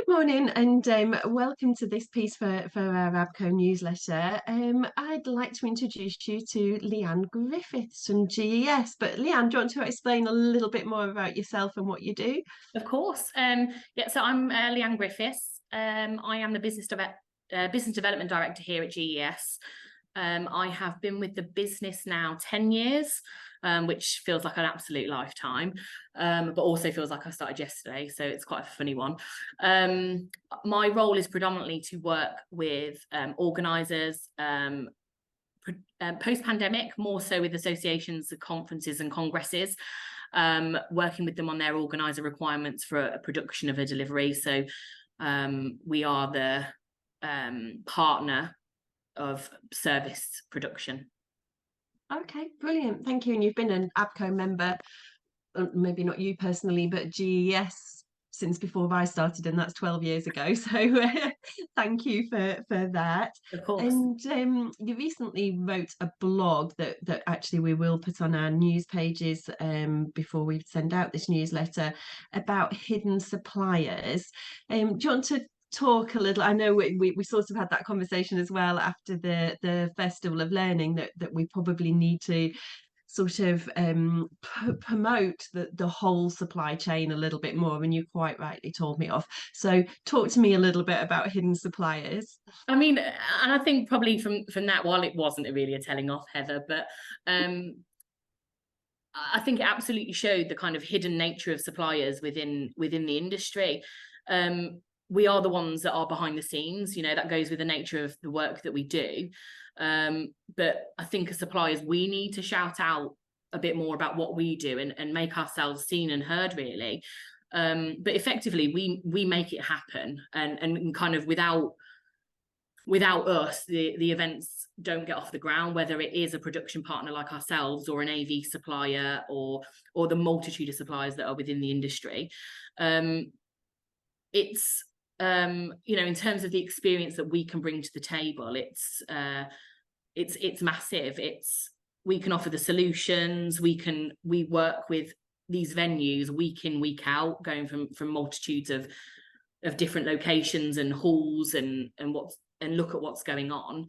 Morning, and welcome to this piece for our Abco newsletter. I'd like to introduce you to Leanne Griffiths from GES. But Leanne, do you want to explain a little bit more about yourself and what you do? Of course. So I'm Leanne Griffiths. I am the business development director here at GES. I have been with the business now 10 years, which feels like an absolute lifetime, but also feels like I started yesterday, so it's quite a funny one. My role is predominantly to work with organisers, post-pandemic, more so with associations, conferences and congresses, working with them on their organiser requirements for a production of a delivery. So we are the partner of service production. Okay, brilliant. Thank you. And you've been an Abco member, maybe not you personally, but GES since before I started, and that's 12 years ago. So thank you for that. Of course. And you recently wrote a blog that actually we will put on our news pages before we send out this newsletter about hidden suppliers. Do you want to talk a little? I know we sort of had that conversation as well after the Festival of Learning that we probably need to sort of promote the whole supply chain a little bit more, and you quite rightly told me off. So talk to me a little bit about hidden suppliers. I mean, and I think probably from that, while it wasn't really a telling off, Heather, but I think it absolutely showed the kind of hidden nature of suppliers within the industry. We are the ones that are behind the scenes, that goes with the nature of the work that we do. But I think as suppliers, we need to shout out a bit more about what we do and make ourselves seen and heard, really. But effectively, we make it happen, and kind of without us, the events don't get off the ground, whether it is a production partner like ourselves or an AV supplier or the multitude of suppliers that are within the industry. It's in terms of the experience that we can bring to the table, it's massive. We can offer the solutions. We work with these venues week in, week out, going from multitudes of different locations and halls and look at what's going on.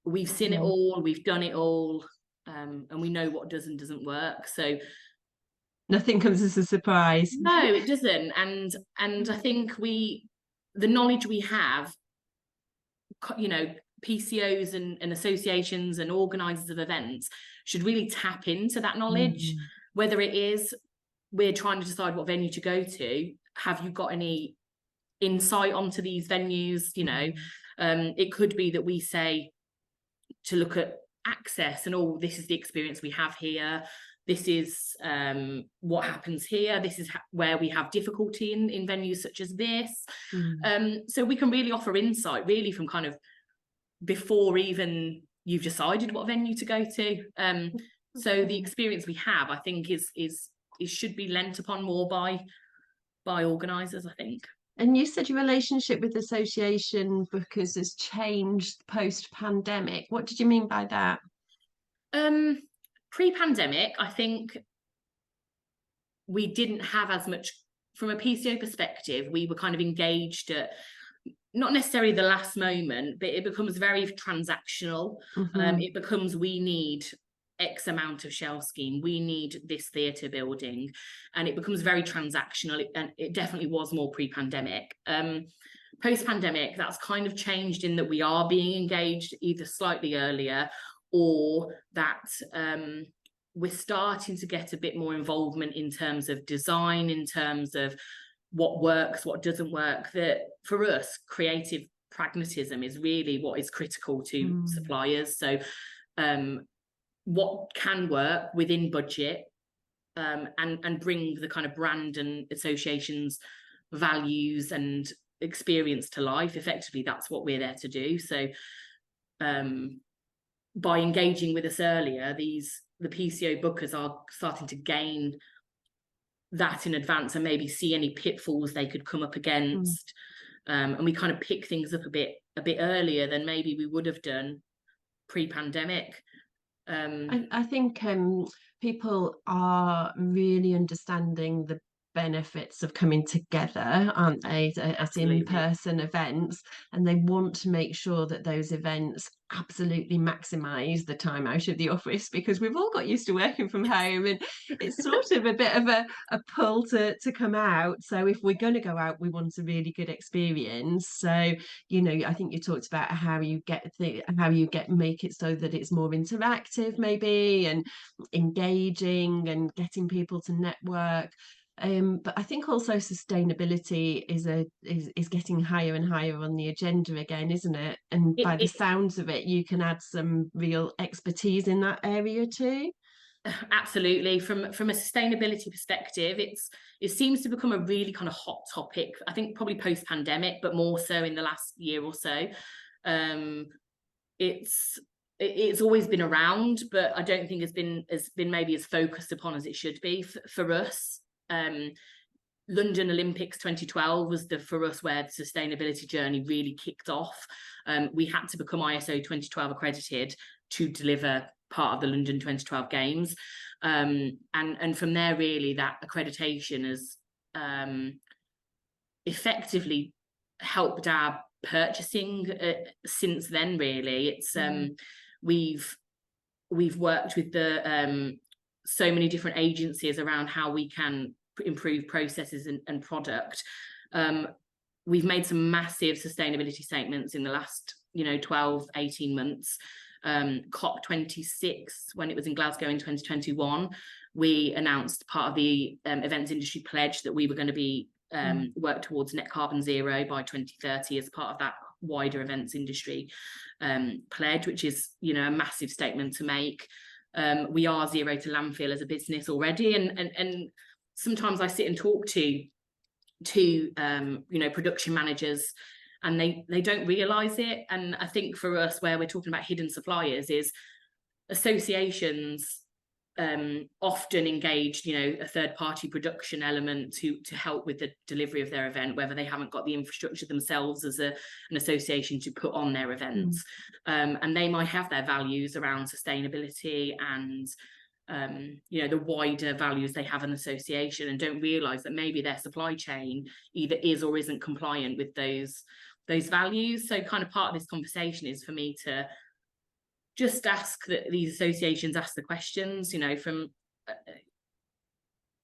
We've seen it all, we've done it all, and we know what does and doesn't work. So nothing comes as a surprise. No, it doesn't. And I think the knowledge we have, PCOs and associations and organisers of events should really tap into that knowledge. Whether it is we're trying to decide what venue to go to, have you got any insight onto these venues? It could be that we say to look at access and this is the experience we have here. This is what happens here. This is where we have difficulty in venues such as this. So we can really offer insight, really, from kind of before even you've decided what venue to go to. So the experience we have, I think, is should be lent upon more by organisers, I think. And you said your relationship with association bookers has changed post-pandemic. What did you mean by that? Pre-pandemic, I think we didn't have as much, from a PCO perspective, we were kind of engaged at not necessarily the last moment, but it becomes very transactional. It becomes, we need X amount of shell scheme, we need this theatre building, and it becomes very transactional, and it definitely was more pre-pandemic. Post-pandemic, that's kind of changed in that we are being engaged either slightly earlier, or that we're starting to get a bit more involvement in terms of design, in terms of what works, what doesn't work. That for us, creative pragmatism is really what is critical to suppliers. So what can work within budget and bring the kind of brand and associations values and experience to life. Effectively, that's what we're there to do. So by engaging with us earlier, the PCO bookers are starting to gain that in advance and maybe see any pitfalls they could come up against. And we kind of pick things up a bit earlier than maybe we would have done pre-pandemic. I think people are really understanding benefits of coming together, aren't they, at Absolutely. in-person events, and they want to make sure that those events absolutely maximize the time out of the office, because we've all got used to working from home, and it's sort of a bit of a pull to come out. So if we're going to go out, we want a really good experience. So, you know, I think you talked about how you make it so that it's more interactive maybe, and engaging, and getting people to network. But I think also sustainability is getting higher and higher on the agenda again, isn't it? And It, by the it sounds of it, you can add some real expertise in that area too. Absolutely. From a sustainability perspective, it seems to become a really kind of hot topic. I think probably post pandemic, but more so in the last year or so. Um, it's always been around, but I don't think has been maybe as focused upon as it should be for us. London Olympics 2012 was for us where the sustainability journey really kicked off. We had to become ISO 2012 accredited to deliver part of the London 2012 Games. And from there, really, that accreditation has effectively helped our purchasing since then, really. It's we've worked with the so many different agencies around how we can improve processes and product. We've made some massive sustainability statements in the last 12-18 months. COP26, when it was in Glasgow in 2021, we announced part of the events industry pledge that we were going to be work towards net carbon zero by 2030 as part of that wider events industry pledge, which is a massive statement to make. We are zero to landfill as a business already, and sometimes I sit and talk to production managers, and they don't realize it. And I think for us, where we're talking about hidden suppliers, is associations often engaged a third party production element to help with the delivery of their event, whether they haven't got the infrastructure themselves as an association to put on their events. And they might have their values around sustainability and the wider values they have an association, and don't realize that maybe their supply chain either is or isn't compliant with those values. So kind of part of this conversation is for me to just ask that these associations ask the questions. From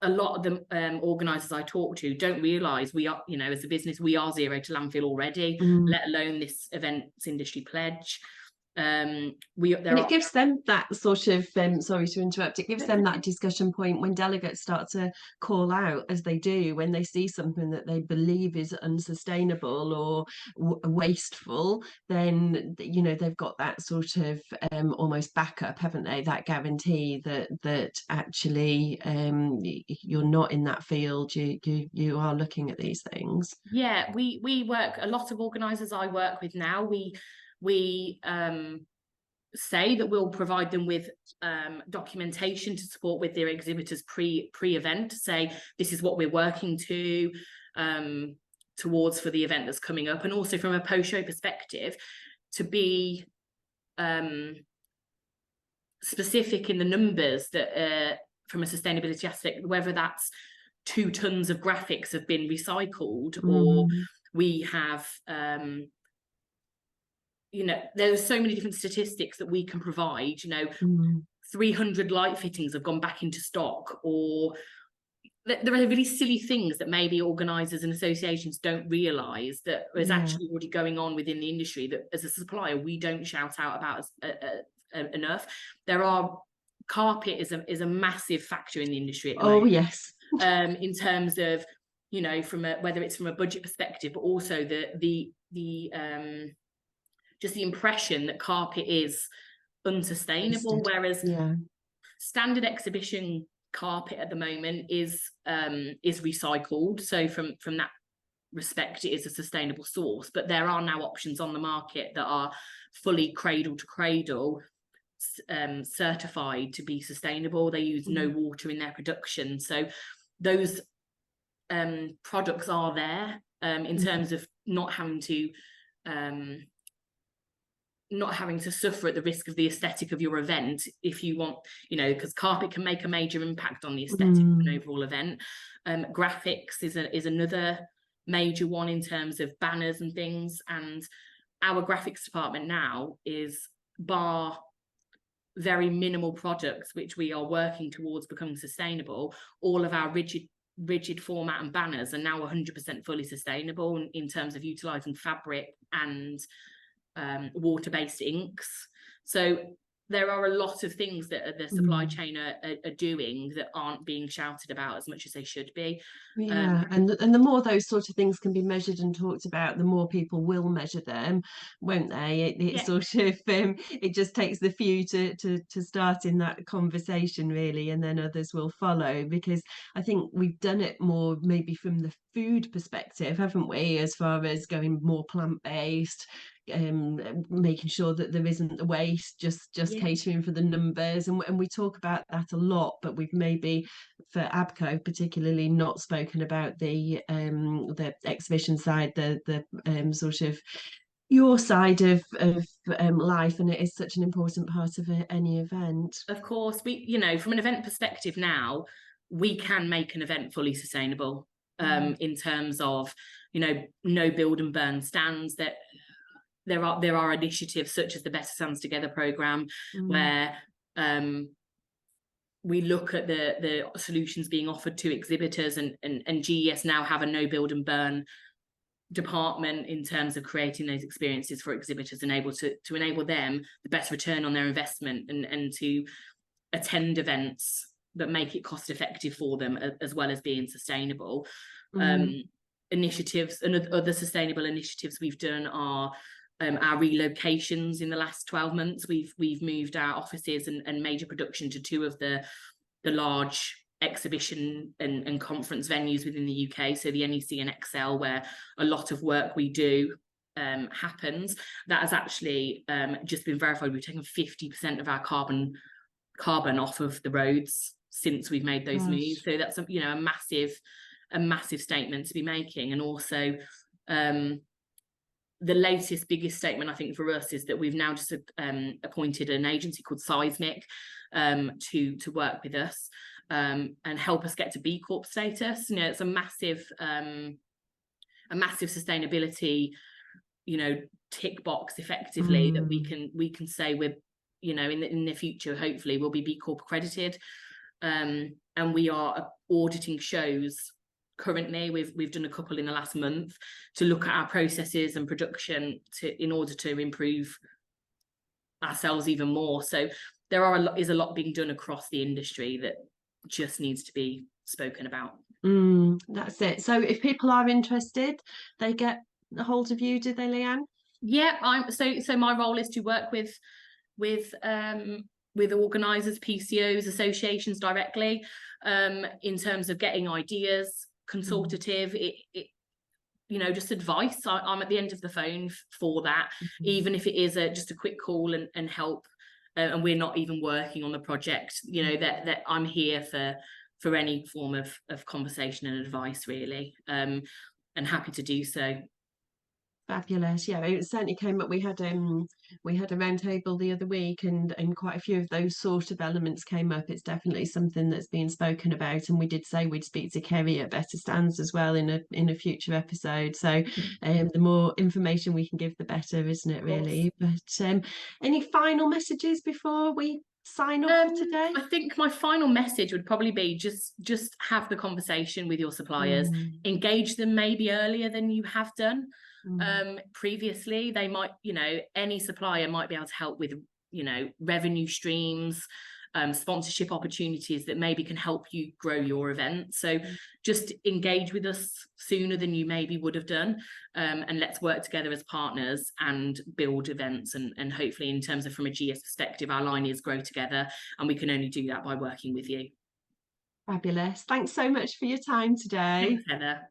a lot of the organisers I talk to don't realise we are, as a business, we are zero to landfill already, let alone this events industry pledge. And it gives them that sort of sorry to interrupt, it gives them that discussion point when delegates start to call out, as they do when they see something that they believe is unsustainable or wasteful. Then they've got that sort of almost backup, haven't they, that guarantee that actually you're not in that field, you are looking at these things. We work, a lot of organisers I work with now, we say that we'll provide them with documentation to support with their exhibitors pre-event, say this is what we're working towards for the event that's coming up, and also from a post-show perspective to be specific in the numbers that from a sustainability aspect, whether that's 2 tons of graphics have been recycled, or we have there's so many different statistics that we can provide. 300 light fittings have gone back into stock, or there are really silly things that maybe organisers and associations don't realise that is actually already going on within the industry, that as a supplier we don't shout out about enough. Carpet is a massive factor in the industry at the moment. Yes. In terms of whether it's from a budget perspective, but also the just the impression that carpet is unsustainable, whereas standard exhibition carpet at the moment is recycled. So from that respect, it is a sustainable source. But there are now options on the market that are fully cradle to cradle certified to be sustainable. They use no water in their production. So those products are there in terms of not having to not having to suffer at the risk of the aesthetic of your event if you want, you know, because carpet can make a major impact on the aesthetic of an overall event. Graphics is another major one in terms of banners and things, and our graphics department now is, bar very minimal products which we are working towards becoming sustainable, all of our rigid format and banners are now 100% fully sustainable in terms of utilizing fabric and water-based inks. So there are a lot of things that the supply chain are doing that aren't being shouted about as much as they should be. Yeah, and the more those sort of things can be measured and talked about, the more people will measure them, won't they? It sort of it just takes the few to start in that conversation, really, and then others will follow, because I think we've done it more maybe from the food perspective, haven't we, as far as going more plant-based, making sure that there isn't the waste, just catering for the numbers, and we talk about that a lot, but we've maybe for ABCO particularly not spoken about the exhibition side, the sort of your side of life, and it is such an important part of any event. Of course, we, you know, from an event perspective now, we can make an event fully sustainable in terms of, you know, no build and burn stands. That there are initiatives such as the Better Stands Together programme where we look at the solutions being offered to exhibitors, and GES now have a no build and burn department in terms of creating those experiences for exhibitors and able to enable them the best return on their investment, and to attend events that make it cost effective for them as well as being sustainable. Initiatives and other sustainable initiatives we've done are our relocations in the last 12 months. We've moved our offices and major production to two of the large exhibition and conference venues within the UK, so the NEC and Excel, where a lot of work we do happens. That has actually just been verified. We've taken 50% of our carbon off of the roads since we've made those moves. So that's a massive statement to be making. And also the latest biggest statement I think for us is that we've now just appointed an agency called Seismic to work with us and help us get to B Corp status. You know, it's a massive sustainability, you know, tick box effectively that we can say we're, you know, in the future hopefully we'll be B Corp accredited, and we are auditing shows. Currently, we've done a couple in the last month to look at our processes and production in order to improve ourselves even more. So there is a lot being done across the industry that just needs to be spoken about. That's it. So if people are interested, they get a hold of you, do they, Leanne? Yeah, so my role is to work with organisers, PCOs, associations directly, in terms of getting ideas, consultative, it you know, just advice. I'm at the end of the phone for that, even if it is just a quick call and help, and we're not even working on the project, you know, that I'm here for any form of conversation and advice, really, and happy to do so. Fabulous. Yeah, it certainly came up. We had a round table the other week, and quite a few of those sort of elements came up. It's definitely something that's being spoken about, and we did say we'd speak to Kerry at Better Stands as well in a future episode. So the more information we can give, the better, isn't it, really? But any final messages before we sign off for today? I think my final message would probably be just have the conversation with your suppliers, engage them maybe earlier than you have done previously. They might, you know, any supplier might be able to help with, you know, revenue streams, sponsorship opportunities that maybe can help you grow your event. So just engage with us sooner than you maybe would have done, and let's work together as partners and build events, and hopefully in terms of from a GES perspective, our line is grow together, and we can only do that by working with you. Fabulous. Thanks so much for your time today. Thanks, Heather.